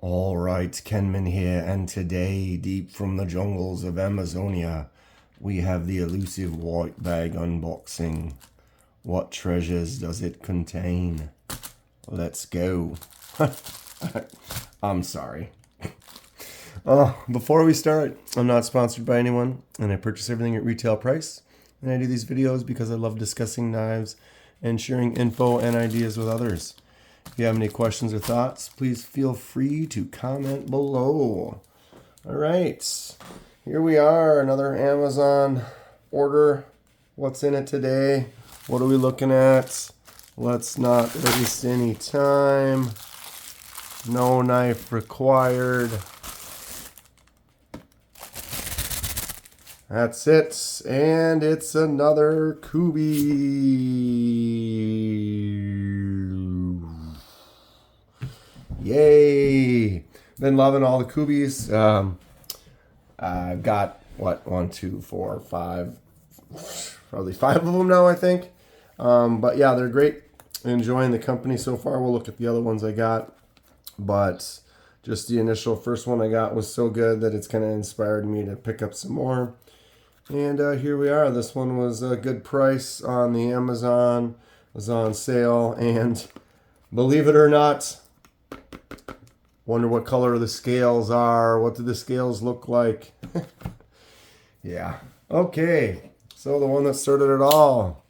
All right, Kenman here, and today, deep from the jungles of Amazonia, we have the elusive white bag unboxing. What treasures does it contain? Let's go. I'm sorry. Before we start, I'm not sponsored by anyone, and I purchase everything at retail price. And I do these videos because I love discussing knives and sharing info and ideas with others. If you have any questions or thoughts, please feel free to comment below. All right, here we are, another Amazon order. What's in it today? What are we looking at? Let's not waste any time. No knife required. That's it, and it's another Kubey. Yay! Been loving all the Kubeys. I've got, one, two, four, five, probably 5 of them now, I think. But yeah, they're great. Enjoying the company so far. We'll look at the other ones I got. But just the initial first one I got was so good that it's kind of inspired me to pick up some more. And here we are. This one was a good price on the Amazon. It was on sale. And believe it or not, wonder what color the scales are. What do the scales look like? Yeah. Okay. So the one that started it all.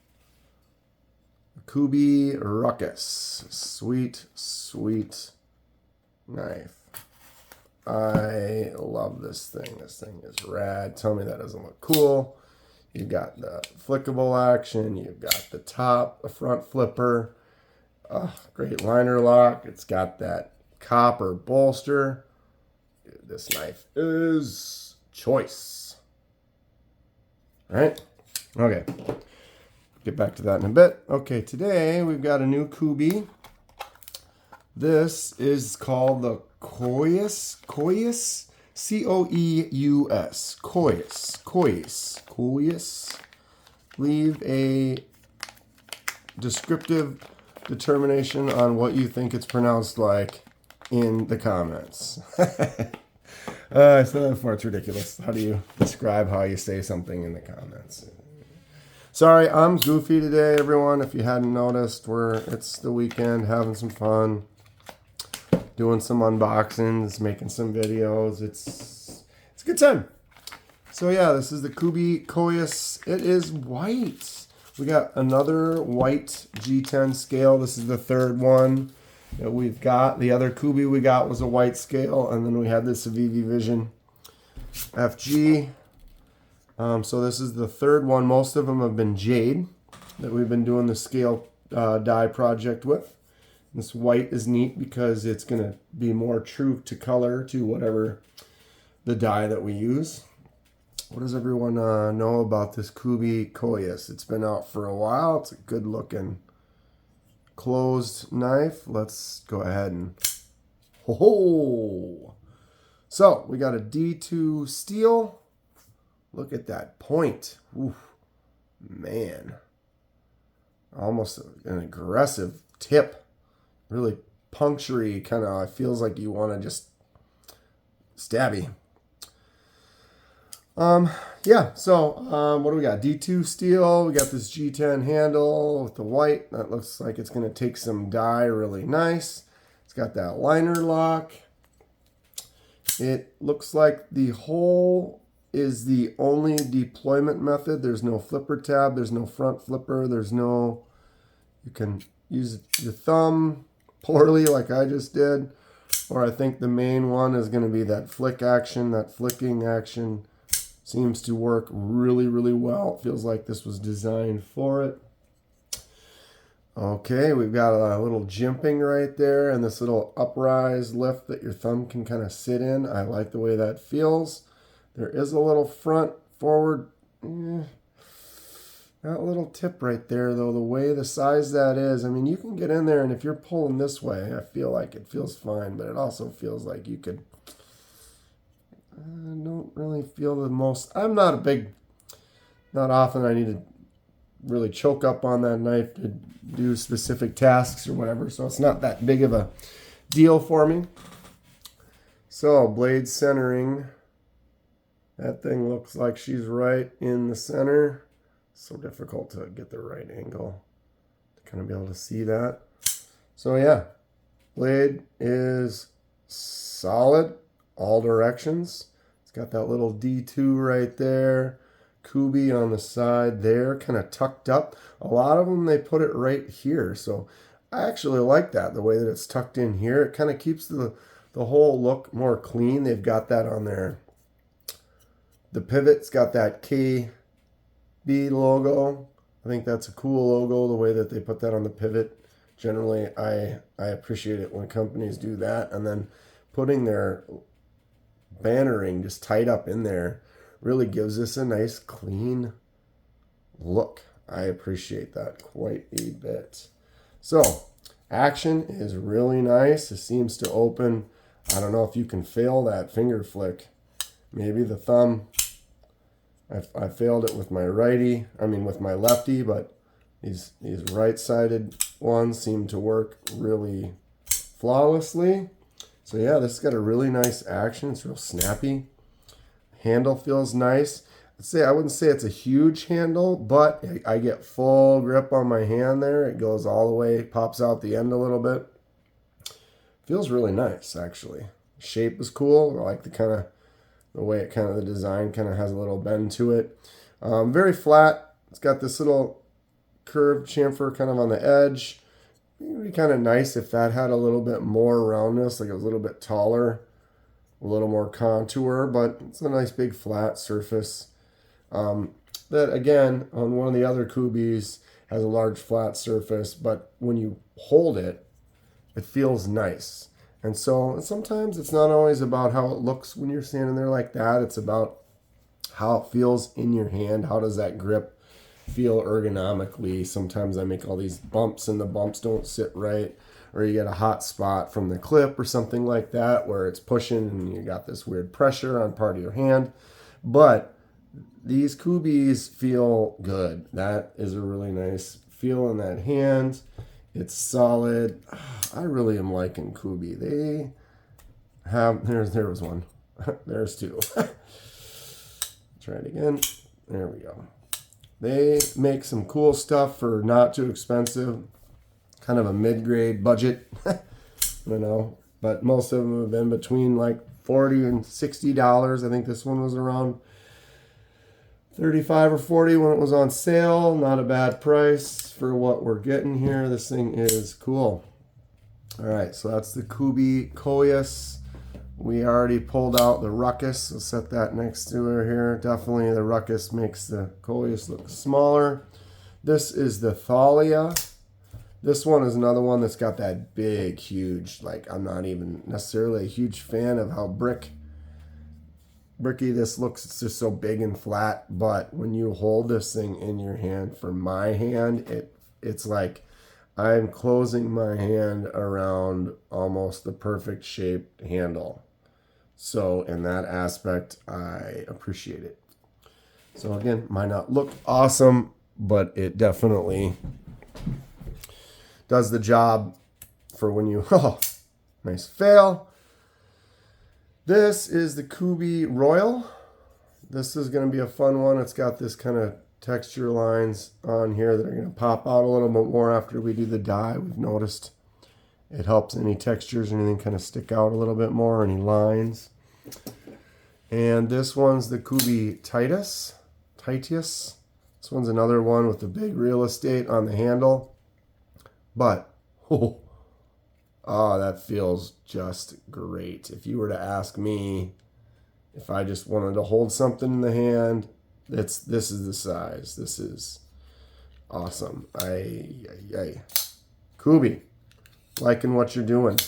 Kubey Coeus. Sweet, sweet knife. I love this thing. This thing is rad. Tell me that doesn't look cool. You've got the flickable action. You've got the top, the front flipper. Great liner lock. It's got that copper bolster. Dude, this knife is choice. All right. Okay. Get back to that in a bit. Okay, today we've got a new Kubey. This is called the Coeus, C-O-E-U-S, Coeus. Leave a descriptive determination on what you think it's pronounced like in the comments. I said that before, it's ridiculous. How do you describe how you say something in the comments? Sorry, I'm goofy today, everyone. If you hadn't noticed, it's the weekend, having some fun. Doing some unboxings, making some videos. It's a good time. So yeah, this is the Kubey Coeus. It is white. We got another white G10 scale. This is the third one that we've got. The other Kubey we got was a white scale, and then we had this VV Vision FG. So this is the third one. Most of them have been jade that we've been doing the scale die project with. This white is neat because it's going to be more true to color to whatever the die that we use. What does everyone know about this Kubey Coeus? It's been out for a while. It's a good looking closed knife. Let's go ahead and... Ho-ho! So we got a D2 steel. Look at that point. Oof, man. Almost an aggressive tip. Really punctury, kind of feels like you want to just stabby. Yeah, so what do we got? D2 steel. We got this G10 handle with the white. That looks like it's going to take some dye really nice. It's got that liner lock. It looks like the hole is the only deployment method. There's no flipper tab. There's no front flipper. There's no... You can use your thumb poorly like I just did, or I think the main one is going to be that flick action. That flicking action seems to work really, really well. It feels like this was designed for it. Okay, we've got a little jimping right there and this little uprise lift that your thumb can kind of sit in. I like the way that feels. There is a little front forward that little tip right there, though, the way the size that is, I mean, you can get in there, and if you're pulling this way, I feel like it feels fine, but it also feels like you could... I don't really feel the most... not often I need to really choke up on that knife to do specific tasks or whatever, so it's not that big of a deal for me. So blade centering. That thing looks like she's right in the center. So difficult to get the right angle to kind of be able to see that. So yeah, blade is solid, all directions. It's got that little D2 right there. Kubey on the side there, kind of tucked up. A lot of them, they put it right here. So I actually like that, the way that it's tucked in here. It kind of keeps the whole look more clean. They've got that on there. The pivot's got that KB logo. I think that's a cool logo, the way that they put that on the pivot. Generally, I appreciate it when companies do that. And then putting their bannering just tied up in there really gives us a nice, clean look. I appreciate that quite a bit. So, action is really nice. It seems to open. I don't know if you can fail that finger flick. Maybe the thumb. I failed it with my with my lefty, but these right-sided ones seem to work really flawlessly. So yeah, this has got a really nice action. It's real snappy. Handle feels nice. I wouldn't say it's a huge handle, but I get full grip on my hand there. It goes all the way, pops out the end a little bit. Feels really nice, actually. Shape is cool. I like the way it the design has a little bend to it. Very flat. It's got this little curved chamfer kind of on the edge. It would be kind of nice if that had a little bit more roundness, like it was a little bit taller, a little more contour, but it's a nice big flat surface. That again, on one of the other Kubeys, has a large flat surface, but when you hold it, it feels nice. And so sometimes it's not always about how it looks when you're standing there like that. It's about how it feels in your hand. How does that grip feel ergonomically? Sometimes I make all these bumps and the bumps don't sit right, or you get a hot spot from the clip or something like that where it's pushing and you got this weird pressure on part of your hand. But these Kubeys feel good. That is a really nice feel in that hand. It's solid. I really am liking Kubey. They have, there was one. There's two. Try it again. There we go. They make some cool stuff for not too expensive. Kind of a mid-grade budget. But most of them have been between like $40 and $60. I think this one was around $35 or $40 when it was on sale. Not a bad price for what we're getting here. This thing is cool. All right, so that's the Kubey Coeus. We already pulled out the Ruckus. We'll set that next to her here. Definitely the Ruckus makes the Coeus look smaller. This is the Thalia. This one is another one that's got that big, huge, like I'm not even necessarily a huge fan of how bricky this looks. It's just so big and flat, but when you hold this thing in your hand, for my hand, it's like I'm closing my hand around almost the perfect shaped handle. So in that aspect, I appreciate it. So again, might not look awesome, but it definitely does the job for when you, nice fail. This is the Kubey Royal. This is going to be a fun one. It's got this kind of texture lines on here that are going to pop out a little bit more after we do the dye. We've noticed it helps any textures or anything kind of stick out a little bit more, any lines. And this one's the Kubey Titus. This one's another one with the big real estate on the handle. But, that feels just great. If you were to ask me if I just wanted to hold something in the hand, this is the size. This is awesome. Kubey, liking what you're doing.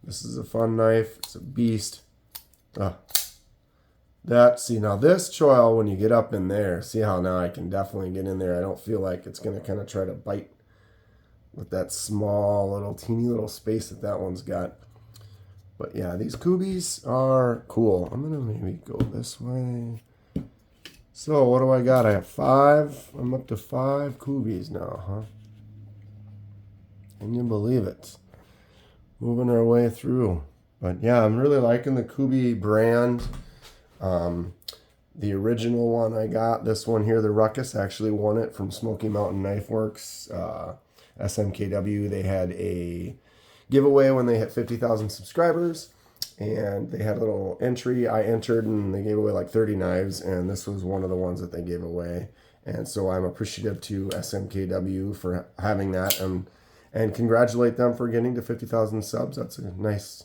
This is a fun knife. It's a beast. Now this choil, when you get up in there, see how now I can definitely get in there. I don't feel like it's going to kind of try to bite with that small teeny little space that one's got. But yeah, these Kubeys are cool. I'm gonna maybe go this way. So what do I got? I have 5. I'm up to 5 Kubeys now, huh? Can you believe it? Moving our way through. But yeah, I'm really liking the Kubey brand. The original one I got, this one here, the Ruckus, actually won it from Smoky Mountain Knife Works. SMKW, they had a giveaway when they hit 50,000 subscribers, and they had a little entry. I entered, and they gave away like 30 knives, and this was one of the ones that they gave away. And so I'm appreciative to SMKW for having that, and congratulate them for getting to 50,000 subs. That's a nice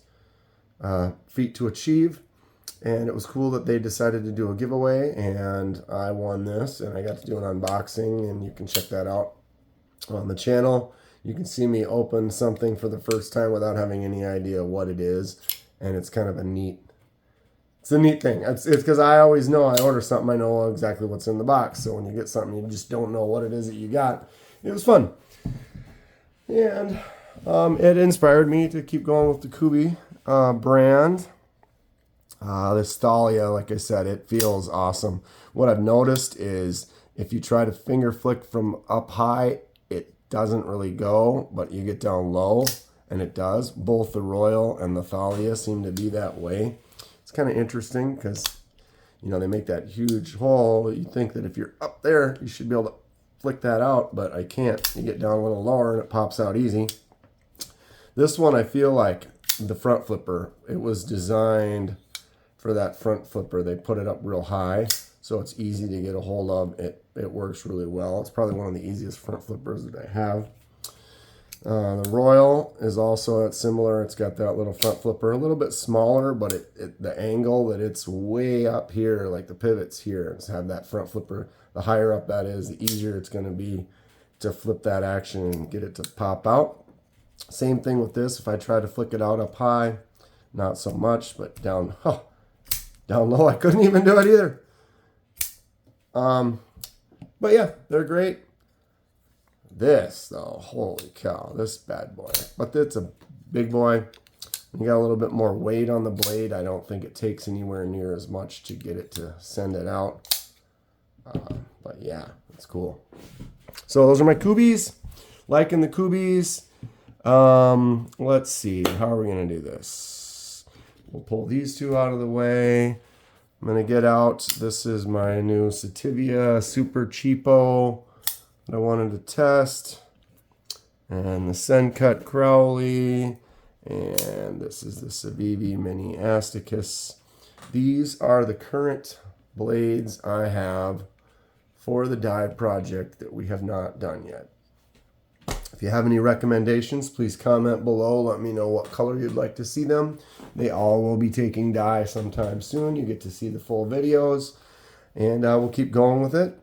feat to achieve. And it was cool that they decided to do a giveaway, and I won this, and I got to do an unboxing, and you can check that out on the channel. You can see me open something for the first time without having any idea what it is, and it's kind of a neat thing. It's because I always know I order something, I know exactly what's in the box. So when you get something, you just don't know what it is that you got. It was fun. And it inspired me to keep going with the Kubey brand. This Thalia, like I said, it feels awesome. What I've noticed is if you try to finger flick from up high, it doesn't really go, but you get down low, and it does. Both the Royal and the Thalia seem to be that way. It's kind of interesting because, you know, they make that huge hole. You think that if you're up there, you should be able to flick that out, but I can't. You get down a little lower, and it pops out easy. This one, I feel like the front flipper, it was designed for that front flipper. They put it up real high, so it's easy to get a hold of. It works really well. It's probably one of the easiest front flippers that I have. The Royal is also similar. It's got that little front flipper, a little bit smaller, but the angle that it's way up here, like the pivots here, is have that front flipper. The higher up that is, the easier it's going to be to flip that action and get it to pop out. Same thing with this. If I try to flick it out up high, not so much, but down low, I couldn't even do it either. But yeah, they're great. This, though, holy cow, this bad boy. But it's a big boy. You got a little bit more weight on the blade. I don't think it takes anywhere near as much to get it to send it out. But yeah, it's cool. So those are my Kubeys. Liking the Kubeys. Let's see. How are we going to do this? We'll pull these two out of the way. I'm going to get out. This is my new Sativia Super Cheapo that I wanted to test. And the Sencut Crowley. And this is the Civivi Mini Asticus. These are the current blades I have for the dive project that we have not done yet. If you have any recommendations, please comment below. Let me know what color you'd like to see them. They all will be taking dye sometime soon. You get to see the full videos. And we'll keep going with it.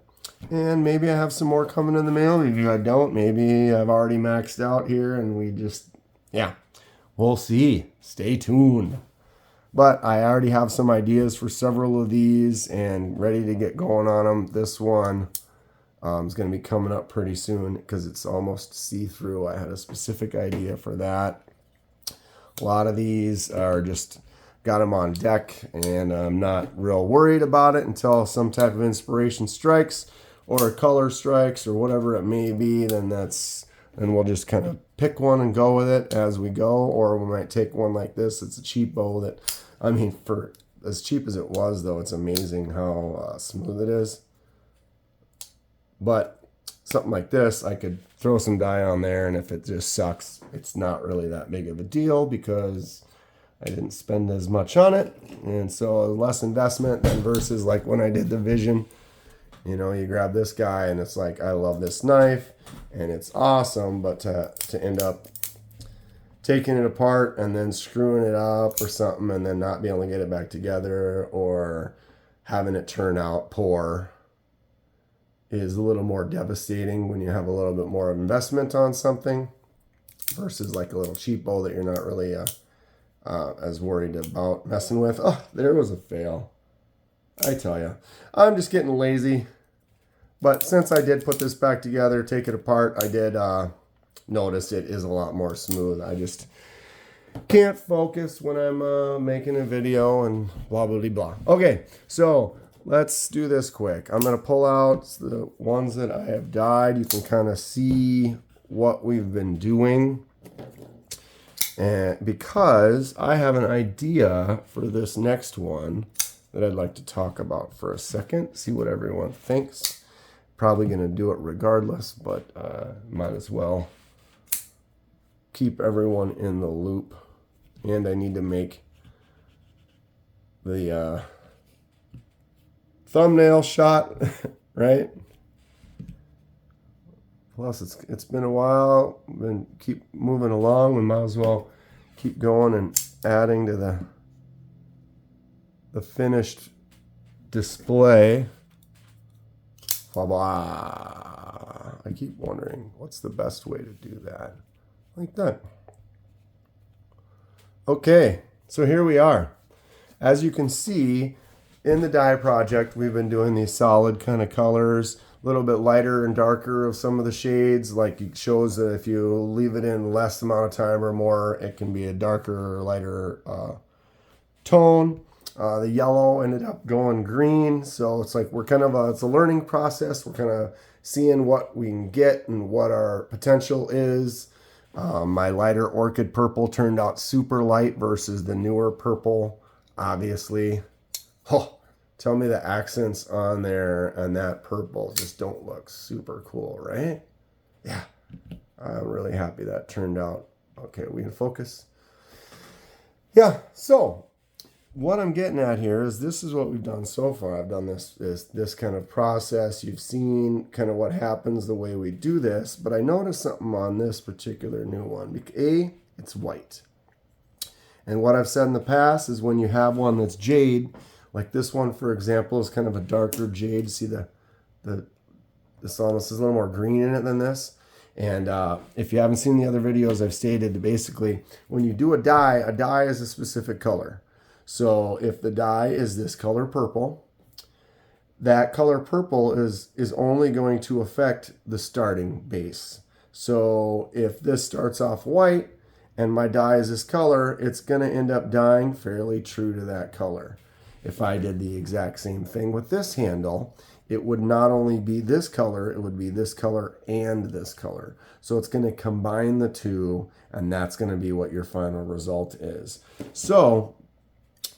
And maybe I have some more coming in the mail. Maybe I don't. Maybe I've already maxed out here and we just, yeah, we'll see. Stay tuned. But I already have some ideas for several of these and ready to get going on them. This one is going to be coming up pretty soon because it's almost see-through. I had a specific idea for that. A lot of these are just got them on deck, and I'm not real worried about it until some type of inspiration strikes or a color strikes or whatever it may be. Then we'll just kind of pick one and go with it as we go. Or we might take one like this. It's a cheapo that, I mean, for as cheap as it was, though, it's amazing how smooth it is. But something like this, I could throw some dye on there, and if it just sucks, it's not really that big of a deal because I didn't spend as much on it. And so less investment than versus like when I did the Vision. You know, you grab this guy and it's like, I love this knife and it's awesome, but to end up taking it apart and then screwing it up or something and then not being able to get it back together or having it turn out poor is a little more devastating when you have a little bit more investment on something versus like a little cheapo that you're not really as worried about messing with. Oh, there was a fail. I tell you, I'm just getting lazy. But since I did put this back together, take it apart, I did notice it is a lot more smooth. I just can't focus when I'm making a video and blah, blah, blah, blah. Okay, so let's do this quick. I'm going to pull out the ones that I have dyed. You can kind of see what we've been doing. And because I have an idea for this next one that I'd like to talk about for a second, see what everyone thinks. Probably going to do it regardless, but might as well keep everyone in the loop. And I need to make the thumbnail shot, right? Plus, it's been a while. Keep moving along. We might as well keep going and adding to the finished display. Blah blah. I keep wondering what's the best way to do that. Like that. Okay, so here we are. As you can see, in the die project, we've been doing these solid kind of colors. A little bit lighter and darker of some of the shades, like it shows that if you leave it in less amount of time or more, it can be a darker or lighter tone. The yellow ended up going green, so it's like we're kind of it's a learning process. We're kind of seeing what we can get and what our potential is. My lighter orchid purple turned out super light versus the newer purple, obviously. Oh, tell me the accents on there and that purple just don't look super cool, right? Yeah, I'm really happy that turned out. Okay, we can focus. Yeah, so what I'm getting at here is this is what we've done so far. I've done this kind of process. You've seen kind of what happens the way we do this, but I noticed something on this particular new one. A, it's white. And what I've said in the past is when you have one that's jade, like this one, for example, is kind of a darker jade. See this almost is a little more green in it than this. And if you haven't seen the other videos, I've stated basically when you do a die is a specific color. So if the die is this color purple, that color purple is only going to affect the starting base. So if this starts off white and my die is this color, it's going to end up dying fairly true to that color. If I did the exact same thing with this handle, it would not only be this color, it would be this color and this color. So it's going to combine the two, and that's going to be what your final result is. So,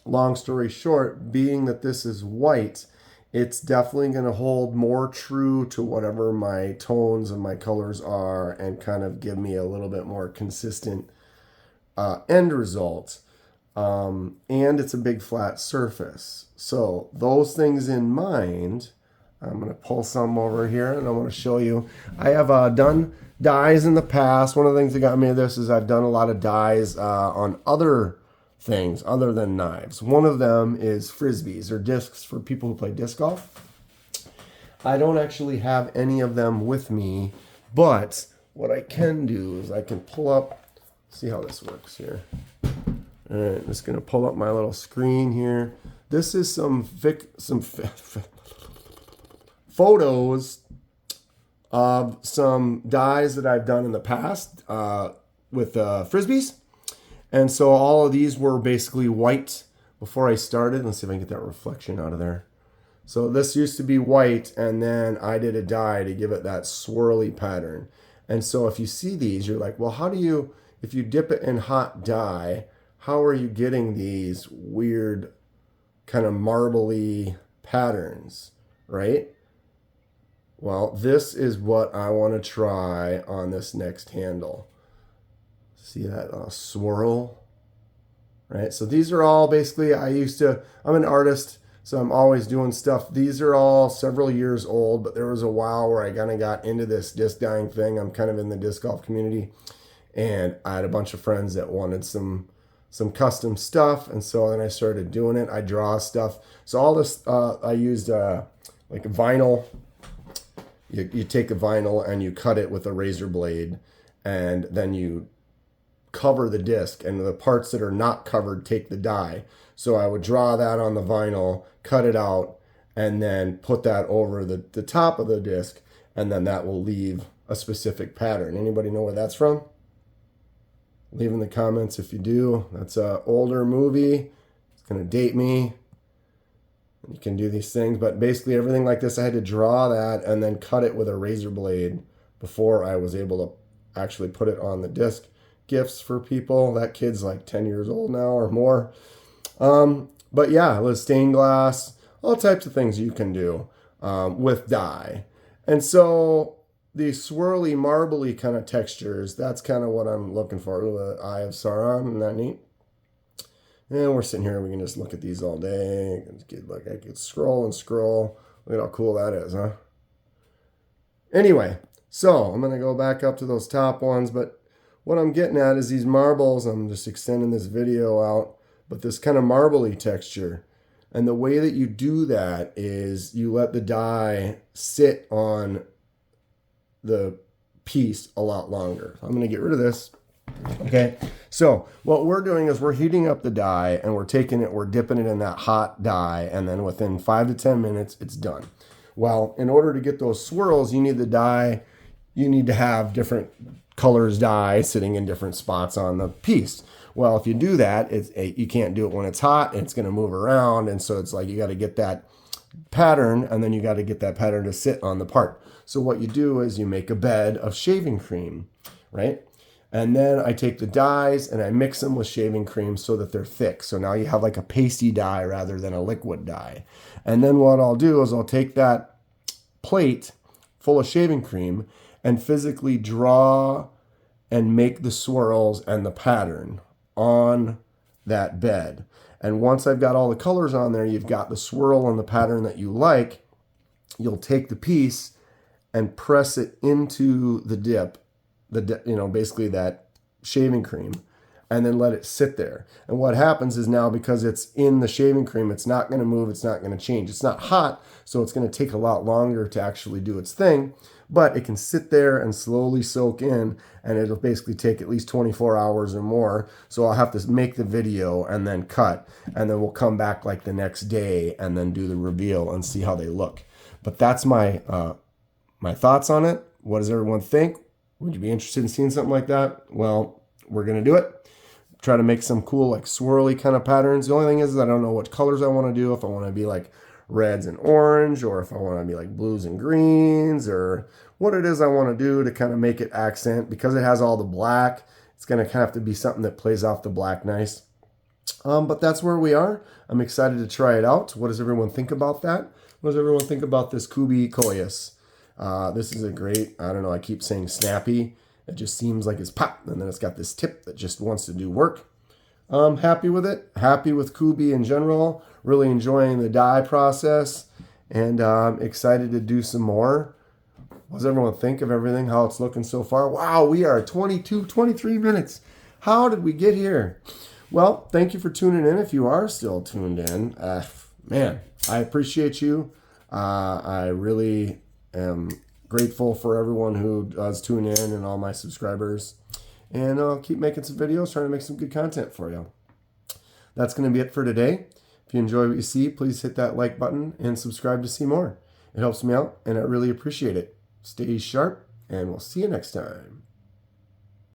long story short, being that this is white, it's definitely going to hold more true to whatever my tones and my colors are and kind of give me a little bit more consistent end result. And it's a big flat surface. So those things in mind, I'm going to pull some over here and I want to show you. I have done dies in the past. One of the things that got me to this is I've done a lot of dies on other things other than knives. One of them is frisbees or discs for people who play disc golf. I don't actually have any of them with me, but what I can do is I can pull up, see how this works here. All right, I'm just going to pull up my little screen here. This is some photos of some dies that I've done in the past with frisbees. And so all of these were basically white before I started. Let's see if I can get that reflection out of there. So this used to be white, and then I did a die to give it that swirly pattern. And so if you see these, you're like, well, how do you, if you dip it in hot dye, how are you getting these weird kind of marbly patterns, right? Well, this is what I want to try on this next handle. See that swirl, right? So these are all basically, I'm an artist, so I'm always doing stuff. These are all several years old, but there was a while where I kind of got into this disc dyeing thing. I'm kind of in the disc golf community, and I had a bunch of friends that wanted some custom stuff, and so then I started doing it. I draw stuff. So all this, I used like a vinyl. You take a vinyl and you cut it with a razor blade, and then you cover the disc, and the parts that are not covered take the dye. So I would draw that on the vinyl, cut it out, and then put that over the top of the disc, and then that will leave a specific pattern. Anybody know where that's from? Leave in the comments if you do. That's an older movie. It's going to date me. You can do these things, but basically everything like this, I had to draw that and then cut it with a razor blade before I was able to actually put it on the disc. gifts for people. That kid's like 10 years old now or more. But yeah, with stained glass, all types of things you can do with dye. And so the swirly, marbly kind of textures, that's kind of what I'm looking for. The Eye of Sauron, isn't that neat? And we're sitting here, we can just look at these all day. I could scroll and scroll. Look at how cool that is, huh? Anyway, so I'm going to go back up to those top ones, but what I'm getting at is these marbles. I'm just extending this video out, but this kind of marbly texture. And the way that you do that is you let the dye sit on the piece a lot longer. I'm going to get rid of this. Okay, so what we're doing is we're heating up the dye and we're dipping it in that hot dye, and then within 5 to 10 minutes, it's done. Well, in order to get those swirls, you need the dye, you need to have different colors dye sitting in different spots on the piece. Well, if you do that, you can't do it when it's hot, and it's going to move around, and so it's like you got to get that pattern, and then you got to get that pattern to sit on the part. So what you do is you make a bed of shaving cream, right? And then I take the dyes and I mix them with shaving cream so that they're thick. So now you have like a pasty dye rather than a liquid dye. And then what I'll do is I'll take that plate full of shaving cream and physically draw and make the swirls and the pattern on that bed. And once I've got all the colors on there, you've got the swirl and the pattern that you like, you'll take the piece and press it into the dip, basically that shaving cream, and then let it sit there. And what happens is now, because it's in the shaving cream, it's not going to move, it's not going to change. It's not hot, so it's going to take a lot longer to actually do its thing, but it can sit there and slowly soak in, and it'll basically take at least 24 hours or more. So I'll have to make the video and then cut, and then we'll come back like the next day and then do the reveal and see how they look. But that's my thoughts on it. What does everyone think? Would you be interested in seeing something like that? Well, we're going to do it. Try to make some cool, like swirly kind of patterns. The only thing is I don't know what colors I want to do. If I want to be like reds and orange, or if I want to be like blues and greens, or what it is I want to do to kind of make it accent. Because it has all the black, it's going to kind of have to be something that plays off the black nice. But that's where we are. I'm excited to try it out. What does everyone think about that? What does everyone think about this Kubey Coeus? This is a great, I don't know, I keep saying snappy. It just seems like it's pop, and then it's got this tip that just wants to do work. I'm happy with it. Happy with Kubey in general. Really enjoying the dye process, and excited to do some more. What does everyone think of everything, how it's looking so far? Wow, we are 23 minutes. How did we get here? Well, thank you for tuning in if you are still tuned in. Man, I appreciate you. I really am grateful for everyone who does tune in and all my subscribers. And I'll keep making some videos, trying to make some good content for you. That's going to be it for today. If you enjoy what you see, please hit that like button and subscribe to see more. It helps me out, and I really appreciate it. Stay sharp, and we'll see you next time.